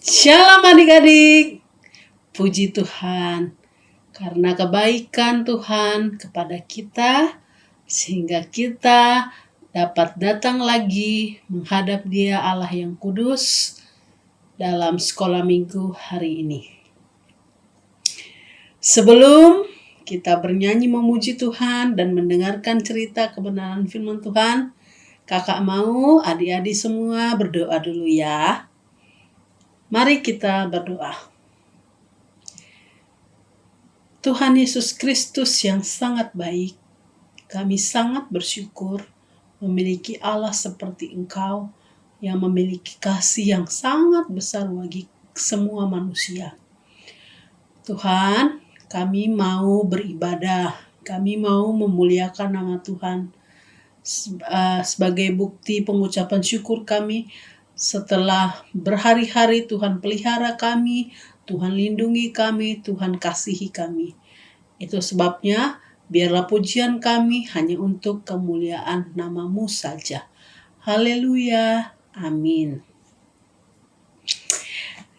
Shalom adik-adik, puji Tuhan karena kebaikan Tuhan kepada kita sehingga kita dapat datang lagi menghadap Dia Allah yang kudus dalam sekolah minggu hari ini. Sebelum kita bernyanyi memuji Tuhan dan mendengarkan cerita kebenaran firman Tuhan, kakak mau adik-adik semua berdoa dulu ya. Mari kita berdoa. Tuhan Yesus Kristus yang sangat baik, kami sangat bersyukur memiliki Allah seperti Engkau yang memiliki kasih yang sangat besar bagi semua manusia. Tuhan, kami mau beribadah, kami mau memuliakan nama Tuhan sebagai bukti pengucapan syukur kami. Setelah berhari-hari Tuhan pelihara kami, Tuhan lindungi kami, Tuhan kasihi kami. Itu sebabnya biarlah pujian kami hanya untuk kemuliaan nama-Mu saja. Haleluya, amin.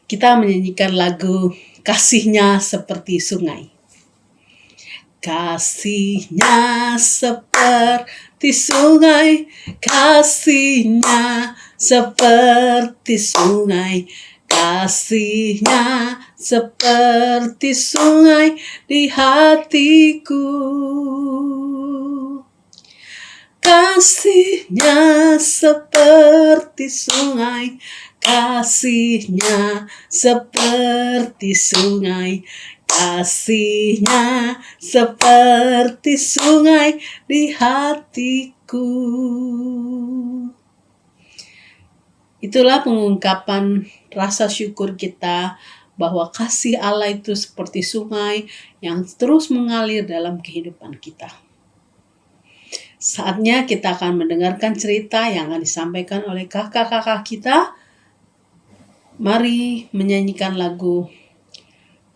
Kita menyanyikan lagu Kasihnya Seperti Sungai. Kasihnya seperti sungai, kasihnya seperti sungai, kasihnya seperti sungai di hatiku. Kasihnya seperti sungai, kasihnya seperti sungai, kasihnya seperti sungai di hatiku. Itulah pengungkapan rasa syukur kita bahwa kasih Allah itu seperti sungai yang terus mengalir dalam kehidupan kita. Saatnya kita akan mendengarkan cerita yang akan disampaikan oleh kakak-kakak kita. Mari menyanyikan lagu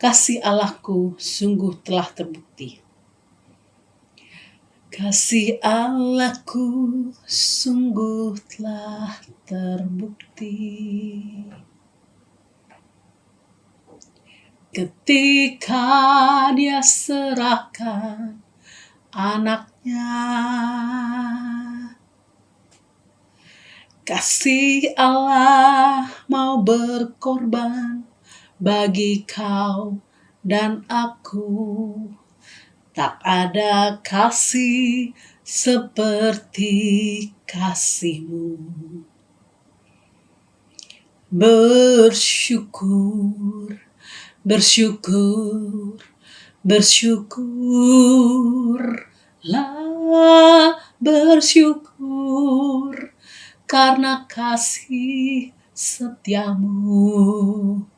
Kasih Allahku sungguh telah terbukti. Kasih Allahku sungguh telah terbukti. Ketika Dia serahkan anaknya. Kasih Allah mau berkorban bagi kau dan aku. Tak ada kasih seperti kasih-Mu. Bersyukur, bersyukur, bersyukurlah, bersyukur karena kasih setia-Mu.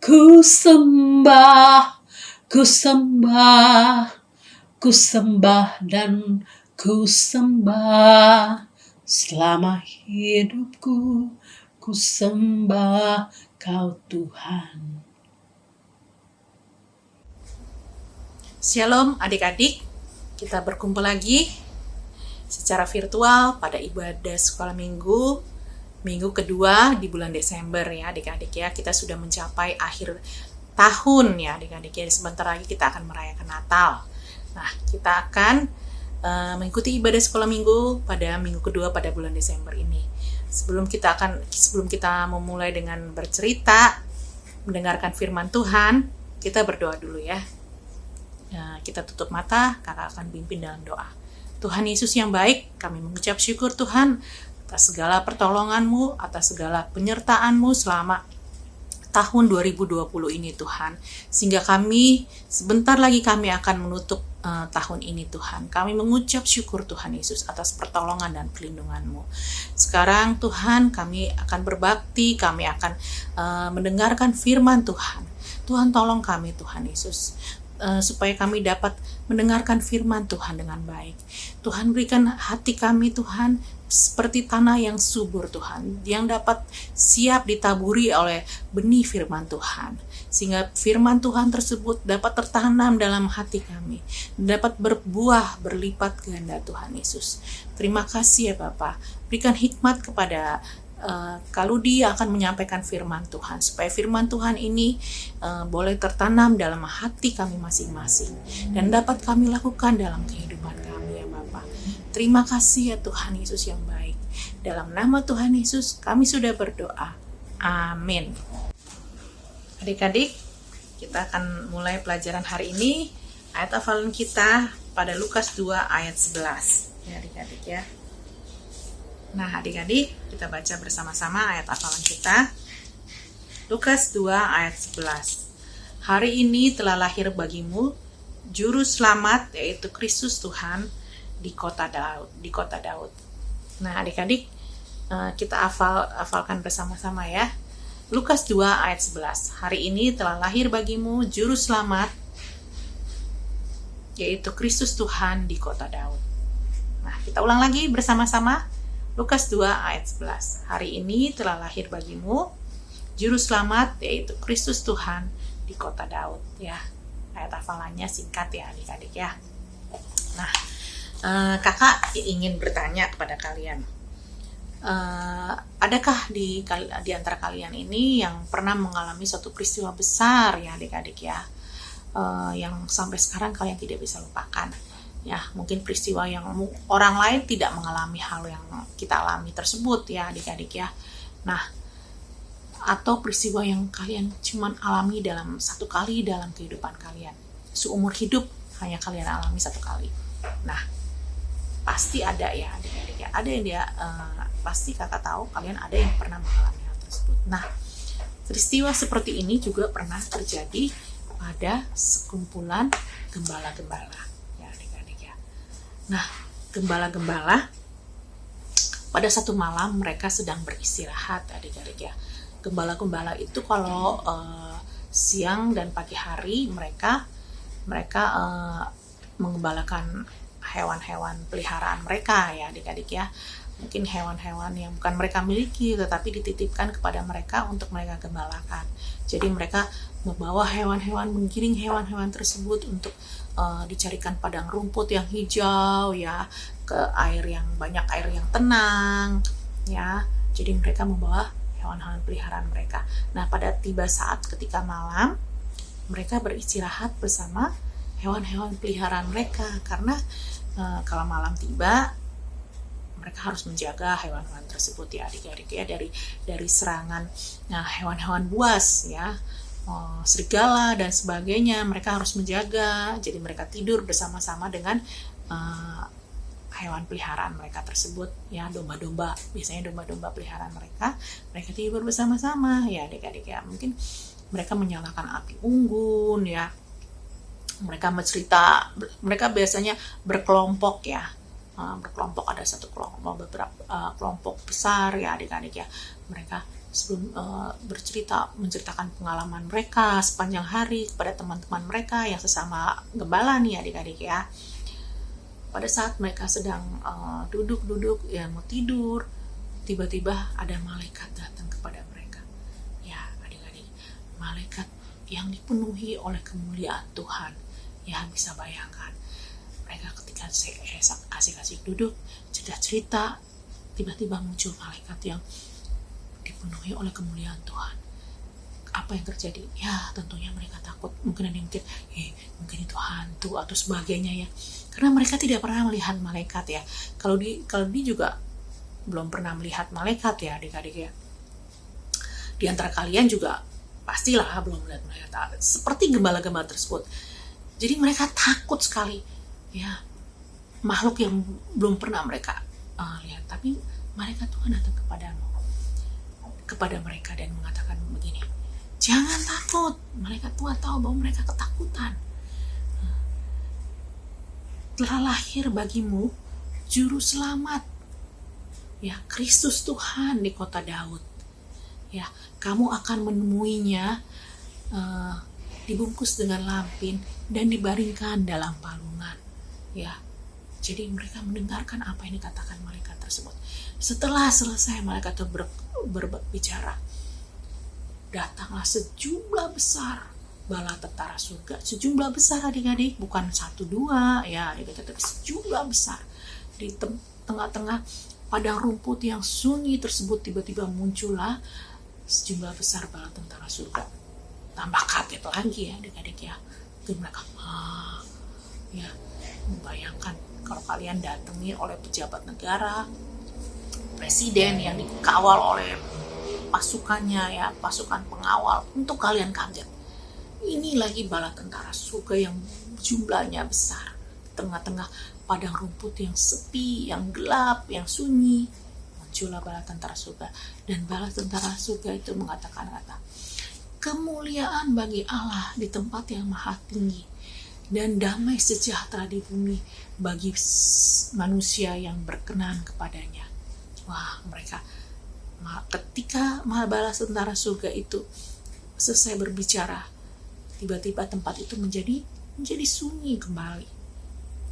Ku sembah, ku sembah, ku sembah dan ku sembah selama hidupku. Ku sembah Kau Tuhan. Shalom adik-adik, kita berkumpul lagi secara virtual pada ibadah sekolah minggu kedua di bulan Desember ya adik-adik ya. Kita sudah mencapai akhir tahun ya adik-adik ya. Sebentar lagi kita akan merayakan Natal. Nah, kita akan mengikuti ibadah sekolah minggu pada minggu kedua pada bulan Desember ini. Sebelum kita memulai dengan bercerita, mendengarkan firman Tuhan, kita berdoa dulu ya. Nah, kita tutup mata, kakak akan pimpin dalam doa. Tuhan Yesus yang baik, kami mengucap syukur Tuhan atas segala pertolongan-Mu, atas segala penyertaan-Mu selama tahun 2020 ini Tuhan. Sehingga sebentar lagi kami akan menutup tahun ini Tuhan. Kami mengucap syukur Tuhan Yesus atas pertolongan dan perlindungan-Mu. Sekarang Tuhan kami akan berbakti, kami akan mendengarkan firman Tuhan. Tuhan tolong kami Tuhan Yesus. Supaya kami dapat mendengarkan firman Tuhan dengan baik. Tuhan berikan hati kami Tuhan seperti tanah yang subur Tuhan, yang dapat siap ditaburi oleh benih firman Tuhan. Sehingga firman Tuhan tersebut dapat tertanam dalam hati kami, dapat berbuah berlipat ganda Tuhan Yesus. Terima kasih ya Bapa. Berikan hikmat kepada kalau dia akan menyampaikan firman Tuhan, supaya firman Tuhan ini boleh tertanam dalam hati kami masing-masing dan dapat kami lakukan dalam kehidupan kami ya Bapa. Terima kasih ya Tuhan Yesus yang baik. Dalam nama Tuhan Yesus kami sudah berdoa. Amin. Adik-adik, kita akan mulai pelajaran hari ini. Ayat hafalan kita pada Lukas 2 ayat 11. Ya adik-adik ya. Nah adik-adik, kita baca bersama-sama ayat hafalan kita. Lukas 2 ayat 11. Hari ini telah lahir bagimu juru selamat, yaitu Kristus Tuhan di kota Daud. Nah adik-adik, kita hafalkan bersama-sama ya. Lukas 2 ayat 11. Hari ini telah lahir bagimu juru selamat, yaitu Kristus Tuhan di kota Daud. Nah kita ulang lagi bersama-sama. Lukas 2 ayat 11. Hari ini telah lahir bagimu juru selamat, yaitu Kristus Tuhan di kota Daud. Ya, ayat hafalannya singkat ya adik-adik ya. Nah, kakak ingin bertanya kepada kalian. Adakah di antara kalian ini yang pernah mengalami suatu peristiwa besar ya adik-adik ya, yang sampai sekarang kalian tidak bisa lupakan? Ya, mungkin peristiwa yang orang lain tidak mengalami hal yang kita alami tersebut ya adik-adik ya. Nah, atau peristiwa yang kalian cuman alami dalam satu kali dalam kehidupan kalian. Seumur hidup hanya kalian alami satu kali. Nah, pasti ada ya adik-adik ya. Ada yang dia, pasti kakak tahu kalian ada yang pernah mengalami hal tersebut. Nah, peristiwa seperti ini juga pernah terjadi pada sekumpulan gembala-gembala. Nah, gembala-gembala pada satu malam mereka sedang beristirahat adik-adik ya. Gembala-gembala itu kalau siang dan pagi hari mereka mengembalakan hewan-hewan peliharaan mereka ya adik-adik ya. Mungkin hewan-hewan yang bukan mereka miliki tetapi dititipkan kepada mereka untuk mereka gembalakan. Jadi mereka membawa hewan-hewan, menggiring hewan-hewan tersebut untuk dicarikan padang rumput yang hijau ya, ke air yang banyak, air yang tenang ya. Jadi mereka membawa hewan-hewan peliharaan mereka. Nah, pada tiba saat ketika malam, mereka beristirahat bersama hewan-hewan peliharaan mereka karena kalau malam tiba mereka harus menjaga hewan-hewan tersebut ya adik-adik ya, dari serangan hewan-hewan buas ya, serigala dan sebagainya. Mereka harus menjaga, jadi mereka tidur bersama-sama dengan hewan peliharaan mereka tersebut ya, domba-domba, biasanya domba-domba peliharaan mereka tidur bersama-sama ya adik-adik ya. Mungkin mereka menyalakan api unggun ya, mereka bercerita, mereka biasanya berkelompok ya, berkelompok, ada satu kelompok, beberapa kelompok besar ya adik-adik ya. Mereka sebelum menceritakan pengalaman mereka sepanjang hari kepada teman-teman mereka yang sesama gembala nih adik-adik ya. Pada saat mereka sedang duduk-duduk ya mau tidur, tiba-tiba ada malaikat datang kepada mereka ya adik-adik. Malaikat yang dipenuhi oleh kemuliaan Tuhan ya, bisa bayangkan mereka ketika asik-asik duduk cerita-cerita, tiba-tiba muncul malaikat yang dipenuhi oleh kemuliaan Tuhan. Apa yang terjadi? Ya tentunya mereka takut. Mungkin ada yang mikir, mungkin itu hantu atau sebagainya ya, karena mereka tidak pernah melihat malaikat ya. Kalau dia juga belum pernah melihat malaikat ya adik-adik ya. Di antara kalian juga pastilah belum melihat malaikat seperti gembala-gembala tersebut. Jadi mereka takut sekali ya, makhluk yang belum pernah mereka lihat. Tapi malaikat Tuhan datang kepada mereka dan mengatakan begini, jangan takut. Malaikat Tuhan tahu bahwa mereka ketakutan. Telah lahir bagimu juru selamat ya, Kristus Tuhan di kota Daud ya. Kamu akan menemuinya dibungkus dengan lampin dan dibaringkan dalam palungan ya. Jadi mereka mendengarkan apa yang dikatakan malaikat tersebut. Setelah selesai malaikat itu berbicara, datanglah sejumlah besar bala tentara surga, sejumlah besar adik-adik, bukan 1-2 ya adik-adik, tapi sejumlah besar. Di tengah-tengah padang rumput yang sunyi tersebut tiba-tiba muncullah sejumlah besar bala tentara surga. Tambah kaget lagi ya adik-adik ya. Itu mereka, ya, membayangkan kalau kalian datangi oleh pejabat negara, presiden yang dikawal oleh pasukannya ya, pasukan pengawal, untuk kalian kaget. Ini lagi bala tentara surga yang jumlahnya besar, tengah-tengah padang rumput yang sepi, yang gelap, yang sunyi, muncullah bala tentara surga. Dan bala tentara surga itu mengatakan kata, kemuliaan bagi Allah di tempat yang maha tinggi, dan damai sejahtera di bumi bagi manusia yang berkenan kepadanya. Wah, mereka ketika bala tentara surga itu selesai berbicara, tiba-tiba tempat itu menjadi sunyi kembali.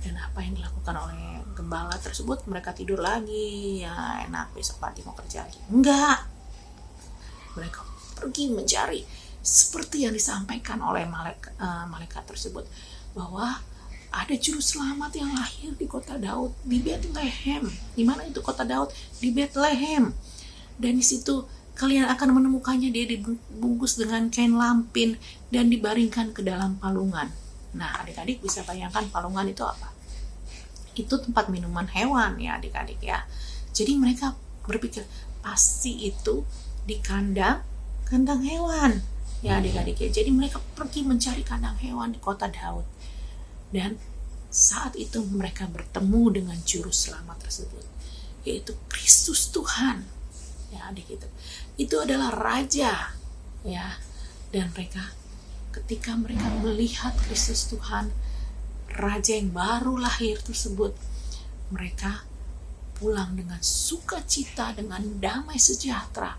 Dan apa yang dilakukan oleh gembala tersebut? Mereka tidur lagi, ya enak, besok pagi mau kerja lagi. Enggak, mereka pergi mencari seperti yang disampaikan oleh malaikat tersebut, bahwa ada juru selamat yang lahir di kota Daud, di Bethlehem. Di mana itu kota Daud? Di Bethlehem. Dan di situ kalian akan menemukannya, dia dibungkus dengan kain lampin dan dibaringkan ke dalam palungan. Nah, adik-adik bisa bayangkan palungan itu apa? Itu tempat minuman hewan ya adik-adik ya. Jadi mereka berpikir pasti itu di kandang hewan ya adik-adik ya. Jadi mereka pergi mencari kandang hewan di kota Daud. Dan saat itu mereka bertemu dengan juru selamat tersebut, yaitu Kristus Tuhan. Ya adik itu adalah raja ya. Dan mereka ketika mereka melihat Kristus Tuhan, raja yang baru lahir tersebut, mereka pulang dengan sukacita, dengan damai sejahtera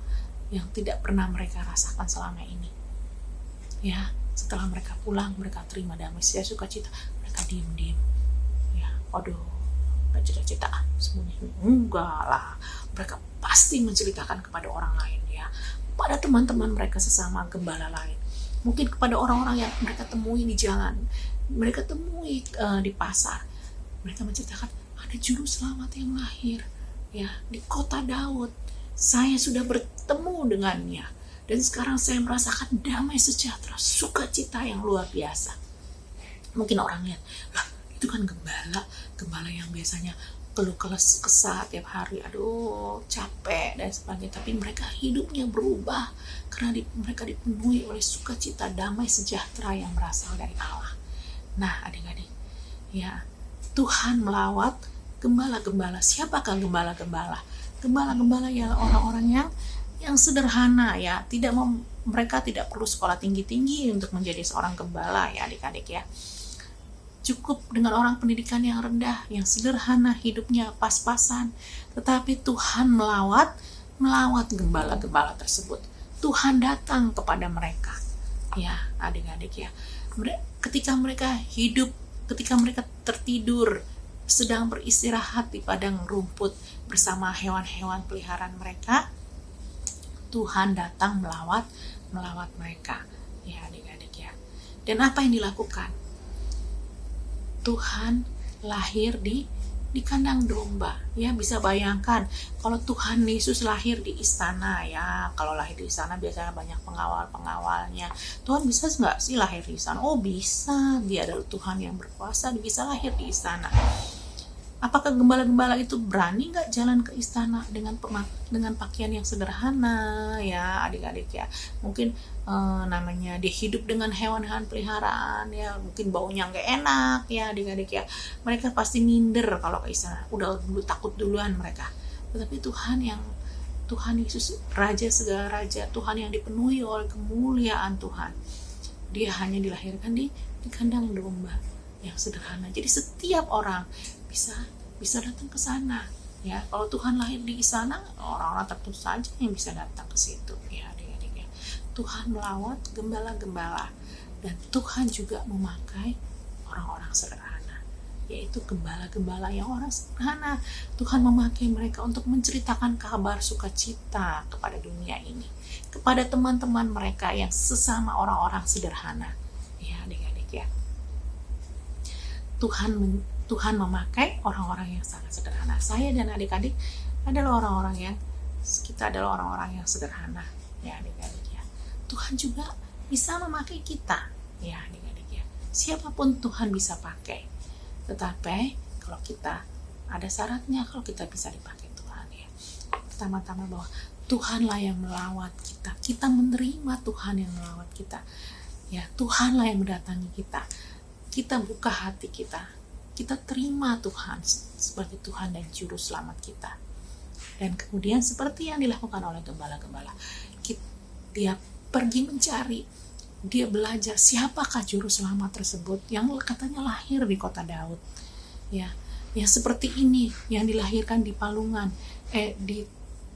yang tidak pernah mereka rasakan selama ini. Ya, setelah mereka pulang, mereka terima damai sejahtera, sukacita, mereka diam-diam. Ya, aduh, gak cerita-cerita sembunyi. Enggak lah, mereka pasti menceritakan kepada orang lain ya, pada teman-teman mereka sesama gembala lain. Mungkin kepada orang-orang yang mereka temui di jalan, mereka temui di pasar. Mereka menceritakan, ada juru selamat yang lahir ya di kota Daud. Saya sudah bertemu dengannya, dan sekarang saya merasakan damai sejahtera, sukacita yang luar biasa. Mungkin orang lihat, lah itu kan gembala yang biasanya keluh kesah tiap hari, aduh capek dan sebagainya. Tapi mereka hidupnya berubah karena mereka dipenuhi oleh sukacita, damai sejahtera yang berasal dari Allah. Nah adik-adik ya, Tuhan melawat gembala-gembala. Siapakah gembala-gembala? Gembala-gembala ya orang-orang yang sederhana ya, mereka tidak perlu sekolah tinggi-tinggi untuk menjadi seorang gembala ya adik-adik ya. Cukup dengan orang pendidikan yang rendah, yang sederhana, hidupnya pas-pasan. Tetapi Tuhan melawat gembala-gembala tersebut. Tuhan datang kepada mereka. Ya, adik-adik ya. Ketika mereka hidup, ketika mereka tertidur, sedang beristirahat di padang rumput bersama hewan-hewan peliharaan mereka, Tuhan datang melawat mereka. Ya, adik-adik ya. Dan apa yang dilakukan? Tuhan lahir di kandang domba ya. Bisa bayangkan kalau Tuhan Yesus lahir di istana ya. Kalau lahir di istana biasanya banyak pengawalnya. Tuhan bisa nggak sih lahir di istana? Oh bisa, dia adalah Tuhan yang berkuasa, dia bisa lahir di istana. Apakah gembala-gembala itu berani nggak jalan ke istana dengan pakaian yang sederhana ya adik-adik ya? Mungkin namanya dia hidup dengan hewan-hewan peliharaan ya, mungkin baunya nggak enak ya adik-adik ya. Mereka pasti minder kalau ke istana, udah takut duluan mereka. Tetapi Tuhan Yesus, Raja segala raja, Tuhan yang dipenuhi oleh kemuliaan Tuhan, dia hanya dilahirkan di kandang domba yang sederhana. Jadi setiap orang bisa datang ke sana ya. Kalau Tuhan lahir di sana, orang-orang tertentu saja yang bisa datang ke situ ya adik-adik ya. Tuhan melawat gembala-gembala, dan Tuhan juga memakai orang-orang sederhana, yaitu gembala-gembala yang orang sederhana. Tuhan memakai mereka untuk menceritakan kabar sukacita kepada dunia ini, kepada teman-teman mereka yang sesama orang-orang sederhana ya adik-adik ya. Tuhan memakai orang-orang yang sangat sederhana. Saya dan adik-adik adalah orang-orang yang sederhana, ya adik-adik ya. Tuhan juga bisa memakai kita, ya adik-adik ya. Siapapun Tuhan bisa pakai. Tetapi kalau kita ada syaratnya, kalau kita bisa dipakai Tuhan ya. Pertama-tama bahwa Tuhanlah yang melawat kita. Kita menerima Tuhan yang melawat kita. Ya, Tuhanlah yang mendatangi kita. Kita buka hati kita. Kita terima Tuhan sebagai Tuhan dan Juru Selamat kita. Dan kemudian seperti yang dilakukan oleh gembala-gembala, dia pergi mencari, dia belajar siapakah Juru Selamat tersebut yang katanya lahir di kota Daud. Ya, yang seperti ini, yang dilahirkan di palungan,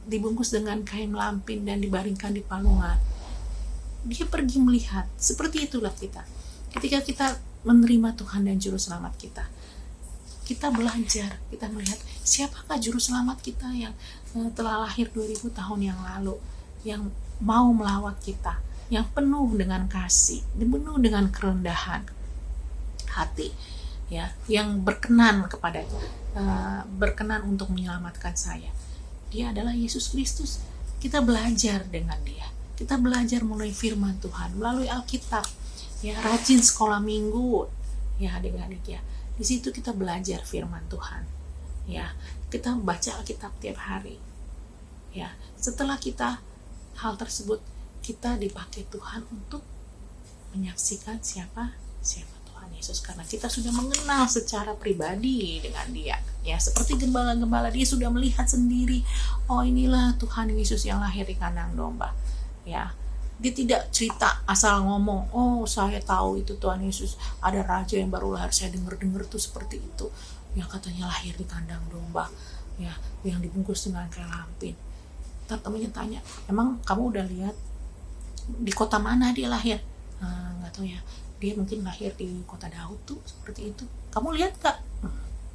dibungkus dengan kain lampin dan dibaringkan di palungan. Dia pergi melihat. Seperti itulah kita. Ketika kita menerima Tuhan dan Juru Selamat kita, kita belajar, kita melihat siapakah Juru Selamat kita yang telah lahir 2000 tahun yang lalu, yang mau melawat kita, yang penuh dengan kasih, penuh dengan kerendahan hati, ya, yang berkenan berkenan untuk menyelamatkan saya. Dia adalah Yesus Kristus. Kita belajar dengan dia. Kita belajar melalui firman Tuhan, melalui Alkitab. Ya, rajin sekolah minggu. Ya, adik-adik ya. Di situ kita belajar firman Tuhan. Ya, kita baca Alkitab tiap hari. Ya, setelah hal tersebut, kita dipakai Tuhan untuk menyaksikan siapa Tuhan Yesus, karena kita sudah mengenal secara pribadi dengan dia. Ya, seperti gembala-gembala, dia sudah melihat sendiri, oh inilah Tuhan Yesus yang lahir di kandang domba. Ya, dia tidak cerita asal ngomong, oh saya tahu itu Tuhan Yesus, ada raja yang baru lahir, saya dengar tuh seperti itu, yang katanya lahir di kandang domba, ya, yang dibungkus dengan kain lampin. Temannya tanya, emang kamu udah lihat di kota mana dia lahir? Nggak tahu ya, dia mungkin lahir di kota Daud tuh seperti itu. Kamu lihat gak?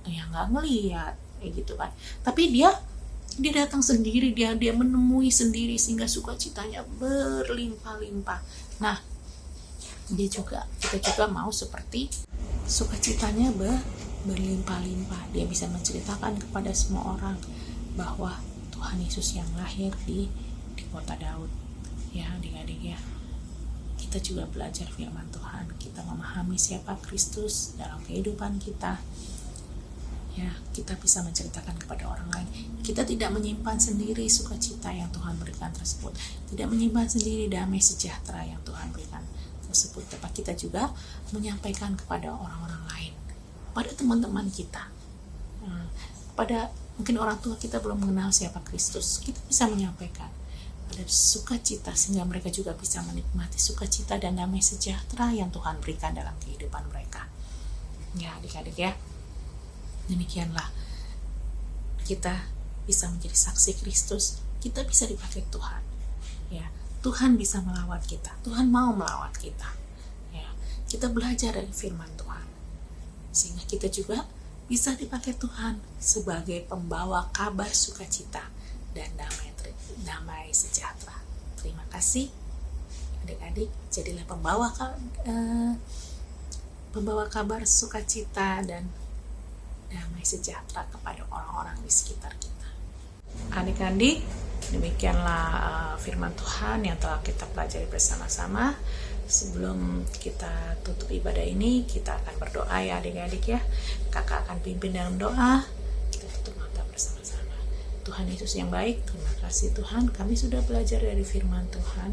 Ya nggak ngelihat, kayak gitu kan. Tapi dia datang sendiri, dia menemui sendiri sehingga sukacitanya berlimpah-limpah. Nah, kita juga mau seperti sukacitanya berlimpah-limpah. Dia bisa menceritakan kepada semua orang bahwa Tuhan Yesus yang lahir di kota Daud. Ya, adik-adik ya. Kita juga belajar firman Tuhan. Kita memahami siapa Kristus dalam kehidupan kita. Ya, kita bisa menceritakan kepada orang lain. Kita tidak menyimpan sendiri sukacita yang Tuhan berikan tersebut. Tidak menyimpan sendiri damai sejahtera yang Tuhan berikan tersebut. Tapi kita juga menyampaikan kepada orang-orang lain. Pada teman-teman kita. Pada mungkin orang tua kita belum mengenal siapa Kristus. Kita bisa menyampaikan pada sukacita sehingga mereka juga bisa menikmati sukacita dan damai sejahtera yang Tuhan berikan dalam kehidupan mereka. Ya, adik-adik ya. Demikianlah kita bisa menjadi saksi Kristus, kita bisa dipakai Tuhan. Ya, Tuhan bisa melawat kita. Tuhan mau melawat kita. Ya, kita belajar dari firman Tuhan. Sehingga kita juga bisa dipakai Tuhan sebagai pembawa kabar sukacita dan damai sejahtera. Terima kasih adik-adik, jadilah pembawa kabar sukacita dan damai sejahtera kepada orang-orang di sekitar kita. Adik-adik, demikianlah firman Tuhan yang telah kita pelajari bersama-sama. Sebelum kita tutup ibadah ini, kita akan berdoa ya adik-adik ya. Kakak akan pimpin dalam doa. Kita tutup mata bersama-sama. Tuhan Yesus yang baik, terima kasih Tuhan, kami sudah belajar dari firman Tuhan.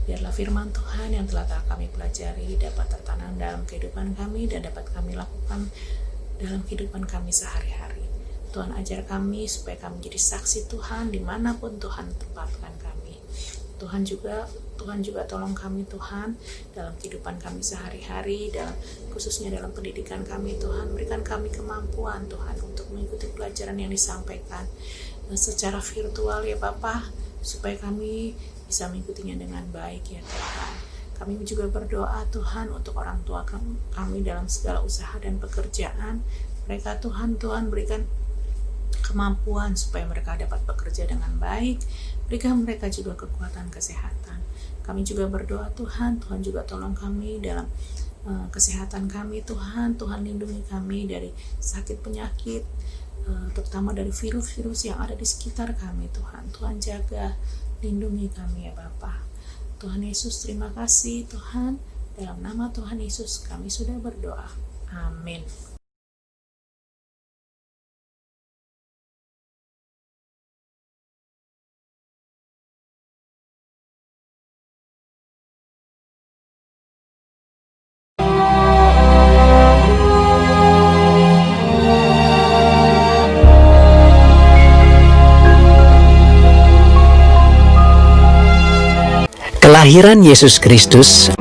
Biarlah firman Tuhan yang telah kami pelajari dapat tertanam dalam kehidupan kami dan dapat kami lakukan dalam kehidupan kami sehari-hari. Tuhan ajar kami supaya kami menjadi saksi Tuhan dimanapun Tuhan tempatkan kami. Tuhan juga tolong kami Tuhan dalam kehidupan kami sehari-hari, khususnya dalam pendidikan kami Tuhan. Berikan kami kemampuan Tuhan untuk mengikuti pelajaran yang disampaikan secara virtual ya Bapa, supaya kami bisa mengikutinya dengan baik ya Tuhan. Kami juga berdoa Tuhan untuk orang tua kami dalam segala usaha dan pekerjaan mereka Tuhan berikan kemampuan supaya mereka dapat bekerja dengan baik. Berikan mereka juga kekuatan kesehatan. Kami juga berdoa Tuhan juga tolong kami dalam kesehatan kami Tuhan lindungi kami dari sakit penyakit terutama dari virus-virus yang ada di sekitar kami Tuhan. Tuhan jaga, lindungi kami ya Bapa. Tuhan Yesus, terima kasih Tuhan. Dalam nama Tuhan Yesus kami sudah berdoa. Amin. Kelahiran Yesus Kristus,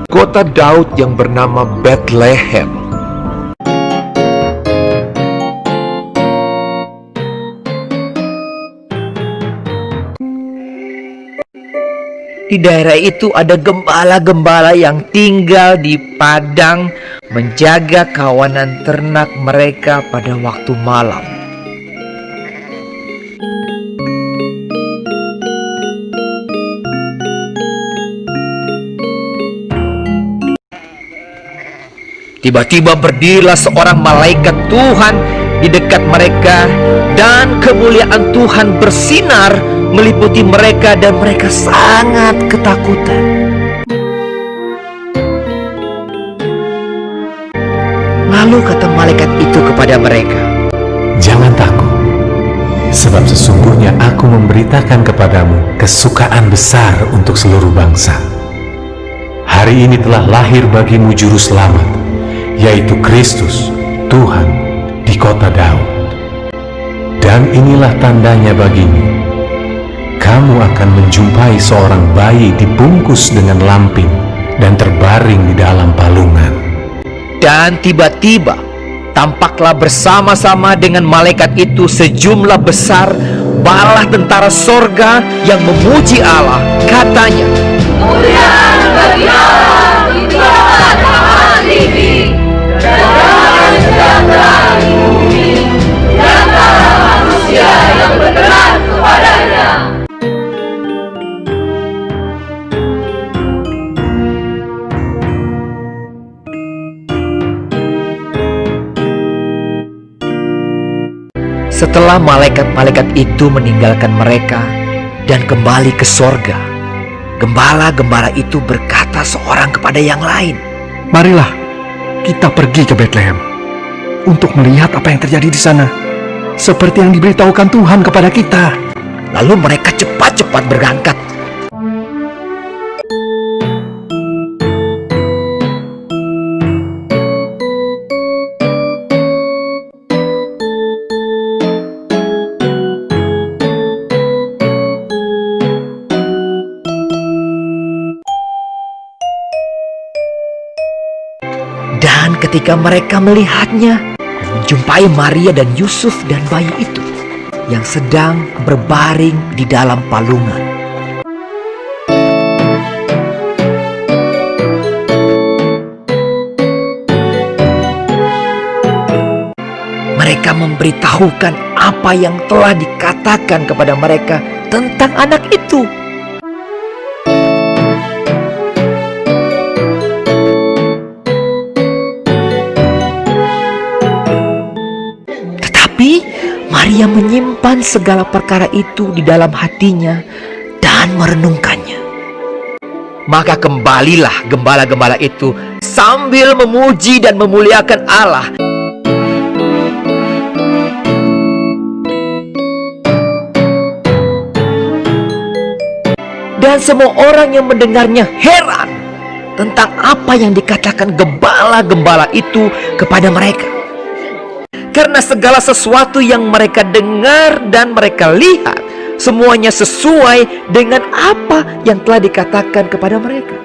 kota Daud yang bernama Bethlehem. di daerah itu ada gembala-gembala yang tinggal di padang menjaga kawanan ternak mereka pada waktu malam. Tiba-tiba berdirilah seorang malaikat Tuhan di dekat mereka, dan kemuliaan Tuhan bersinar meliputi mereka, dan mereka sangat ketakutan. Lalu kata malaikat itu kepada mereka, "Jangan takut, sebab sesungguhnya aku memberitakan kepadamu kesukaan besar untuk seluruh bangsa. Hari ini telah lahir bagimu juru selamat, yaitu Kristus, Tuhan, di kota Daud. Dan inilah tandanya bagimu. Kamu akan menjumpai seorang bayi dibungkus dengan lampin dan terbaring di dalam palungan." Dan tiba-tiba tampaklah bersama-sama dengan malaikat itu sejumlah besar bala tentara sorga yang memuji Allah. Katanya, "Kemuliaan bagi Allah di tengah tinggi, dan damai sejahtera di bumi, di antara manusia yang berkenan kepadanya." setelah malaikat-malaikat itu meninggalkan mereka dan kembali ke sorga, gembala-gembala itu berkata seorang kepada yang lain, "Marilah kita pergi ke Bethlehem untuk melihat apa yang terjadi di sana, seperti yang diberitahukan Tuhan kepada kita." Lalu mereka cepat-cepat berangkat. Dan ketika mereka melihatnya, menjumpai Maria dan Yusuf dan bayi itu yang sedang berbaring di dalam palungan. Mereka memberitahukan apa yang telah dikatakan kepada mereka tentang anak itu. Maria menyimpan segala perkara itu di dalam hatinya dan merenungkannya. Maka kembalilah gembala-gembala itu sambil memuji dan memuliakan Allah. Dan semua orang yang mendengarnya heran tentang apa yang dikatakan gembala-gembala itu kepada mereka. Karena segala sesuatu yang mereka dengar dan mereka lihat, semuanya sesuai dengan apa yang telah dikatakan kepada mereka.